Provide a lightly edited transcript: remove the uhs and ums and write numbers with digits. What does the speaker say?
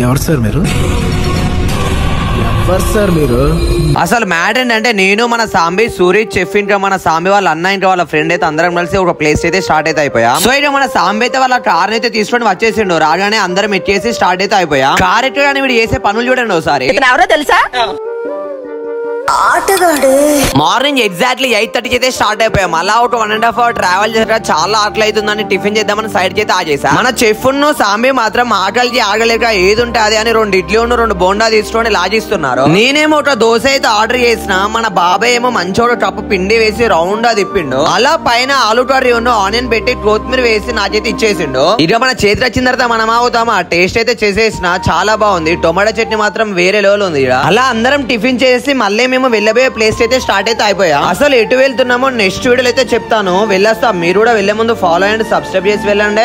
ఎవరు సార్ మీరు? అసలు మ్యాటర్ ఏంటంటే నేను మన సాంబి సూరి చెఫ్ ఇంకా మన సాంబి వాళ్ళ అన్న ఇంకా వాళ్ళ ఫ్రెండ్ అయితే అందరం కలిసి ఒక ప్లేస్ అయితే స్టార్ట్ అయితే అయిపోయా. సో ఇక మన సాంబి అయితే వాళ్ళ కార్ అయితే తీసుకొని వచ్చేసిండు. రాగానే అందరం ఎక్కేసి స్టార్ట్ అయితే అయిపోయా. కార్ ఎక్కగానే వీడు చేసే పనులు చూడండి ఒకసారి. ఎవరో తెలుసా? మార్నింగ్ ఎగ్జాక్ట్లీ 8:30 అయితే స్టార్ట్ అయిపోయాం. అలా ఒక 1.5 hour ట్రావెల్ చేసిన చాలా ఆకలి అవుతుందని టిఫిన్ చేద్దామని సైడ్ అయితే ఆగేసా. మన చెఫ్ సాంబి మాత్రం ఆకలికి ఆగలేక ఏది ఉంటే అది అని 2 ఇడ్లీ 2 బోండా తీసుకొని లాజిస్తున్నారు. నేనేమో ఒక దోశ అయితే ఆర్డర్ చేసిన. మన బాబాయ్ ఏమో మంచోడు కప్పు పిండి వేసి రౌండ్ గా తిప్పిండు. అలా పైన ఆలు కర్రీ ఆనియన్ పెట్టి కొత్తిమీర వేసి నాకైతే ఇచ్చేసిండు. ఇక మన చేతి వచ్చిన తర్వాత మనం అవుతామా టేస్ట్ అయితే చేసేసిన. చాలా బాగుంది. టొమాటో చట్నీ మాత్రం వేరే లెవెల్ ఉంది. అలా అందరం టిఫిన్ చేసి మళ్ళీ మేము వెళ్ళబోయే ప్లేస్ అయితే స్టార్ట్ అయితే అయిపోయా. అసలు ఎటు వెళ్తున్నామో నెక్స్ట్ వీడియోలో అయితే చెప్తాను. వెళ్ళొస్తాం. మీరు కూడా వెళ్లే ముందు ఫాలో అండ్ సబ్స్క్రైబ్ చేసి వెళ్ళండి.